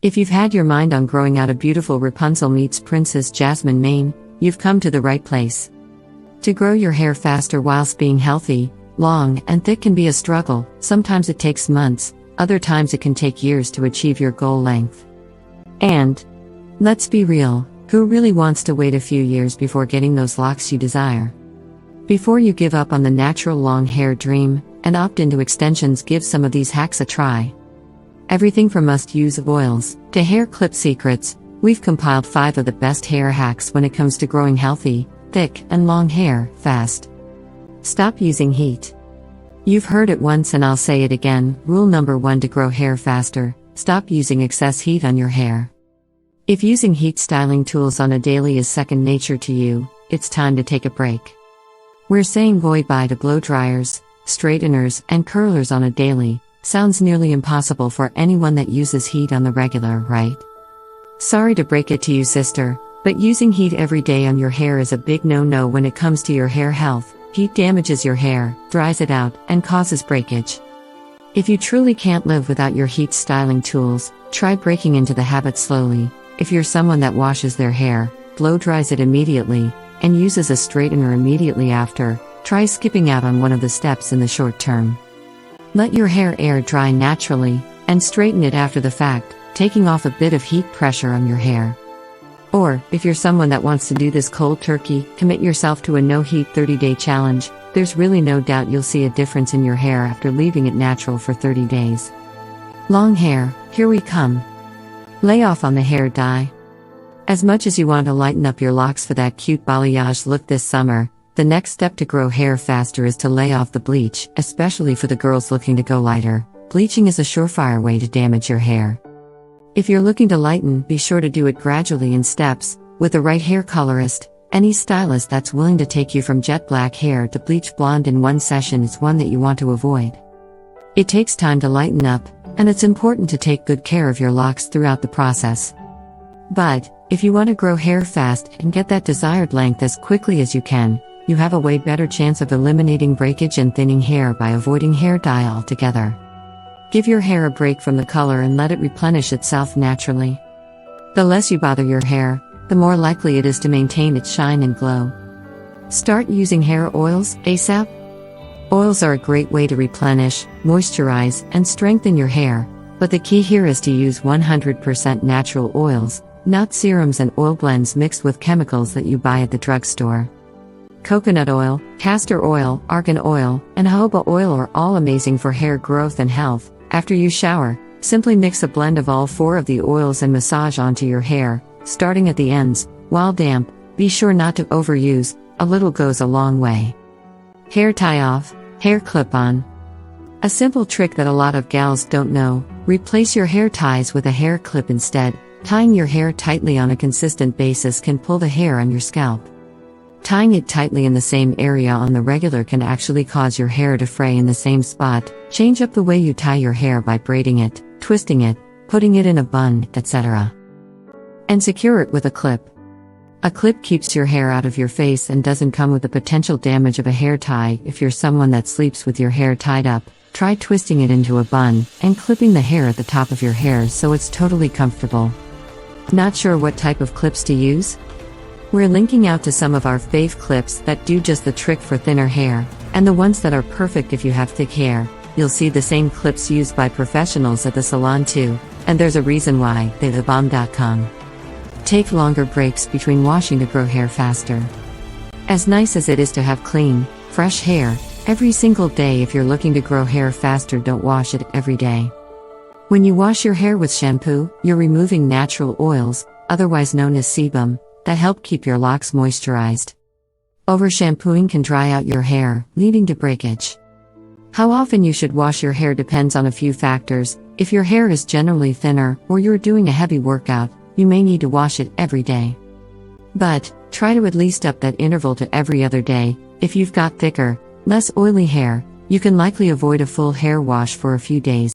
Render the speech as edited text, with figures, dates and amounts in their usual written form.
If you've had your mind on growing out a beautiful Rapunzel meets Princess Jasmine mane, you've come to the right place. To grow your hair faster whilst being healthy, long, and thick can be a struggle. Sometimes it takes months, other times it can take years to achieve your goal length. And, let's be real, who really wants to wait a few years before getting those locks you desire? Before you give up on the natural long hair dream and opt into extensions, give some of these hacks a try. Everything from must-use oils to hair clip secrets, we've compiled 5 of the best hair hacks when it comes to growing healthy, thick, and long hair fast. Stop using heat. You've heard it once and I'll say it again. Rule number 1 to grow hair faster: stop using excess heat on your hair. If using heat styling tools on a daily is second nature to you, it's time to take a break. We're saying bye to blow dryers, straighteners, and curlers on a daily. Sounds nearly impossible for anyone that uses heat on the regular, right? Sorry to break it to you, sister, but using heat every day on your hair is a big no-no when it comes to your hair health. Heat damages your hair, dries it out, and causes breakage. If you truly can't live without your heat styling tools, try breaking into the habit slowly. If you're someone that washes their hair, blow dries it immediately, and uses a straightener immediately after, try skipping out on one of the steps in the short term. Let your hair air dry naturally, and straighten it after the fact, taking off a bit of heat pressure on your hair. Or, if you're someone that wants to do this cold turkey, commit yourself to a no-heat 30-day challenge. There's really no doubt you'll see a difference in your hair after leaving it natural for 30 days. Long hair, here we come. Lay off on the hair dye. As much as you want to lighten up your locks for that cute balayage look this summer, the next step to grow hair faster is to lay off the bleach, especially for the girls looking to go lighter. Bleaching is a surefire way to damage your hair. If you're looking to lighten, be sure to do it gradually in steps, with the right hair colorist. Any stylist that's willing to take you from jet black hair to bleach blonde in one session is one that you want to avoid. It takes time to lighten up, and it's important to take good care of your locks throughout the process. But, if you want to grow hair fast and get that desired length as quickly as you can, you have a way better chance of eliminating breakage and thinning hair by avoiding hair dye altogether. Give your hair a break from the color and let it replenish itself naturally. The less you bother your hair, the more likely it is to maintain its shine and glow. Start using hair oils ASAP. Oils are a great way to replenish, moisturize, and strengthen your hair, but the key here is to use 100% natural oils, not serums and oil blends mixed with chemicals that you buy at the drugstore. Coconut oil, castor oil, argan oil, and jojoba oil are all amazing for hair growth and health. After you shower, simply mix a blend of all 4 of the oils and massage onto your hair, starting at the ends. While damp, be sure not to overuse, a little goes a long way. Hair tie-off, hair clip-on. A simple trick that a lot of gals don't know: replace your hair ties with a hair clip instead. Tying your hair tightly on a consistent basis can pull the hair on your scalp. Tying it tightly in the same area on the regular can actually cause your hair to fray in the same spot. Change up the way you tie your hair by braiding it, twisting it, putting it in a bun, etc. And secure it with a clip. A clip keeps your hair out of your face and doesn't come with the potential damage of a hair tie. If you're someone that sleeps with your hair tied up, try twisting it into a bun and clipping the hair at the top of your hair so it's totally comfortable. Not sure what type of clips to use? We're linking out to some of our fave clips that do just the trick for thinner hair, and the ones that are perfect if you have thick hair. You'll see the same clips used by professionals at the salon too, and there's a reason why. theythebomb.com. Take longer breaks between washing to grow hair faster. As nice as it is to have clean, fresh hair every single day, if you're looking to grow hair faster, don't wash it every day. When you wash your hair with shampoo, you're removing natural oils, otherwise known as sebum, that help keep your locks moisturized. Over-shampooing can dry out your hair, leading to breakage. How often you should wash your hair depends on a few factors. If your hair is generally thinner, or you're doing a heavy workout, you may need to wash it every day. But, try to at least up that interval to every other day. If you've got thicker, less oily hair, you can likely avoid a full hair wash for a few days.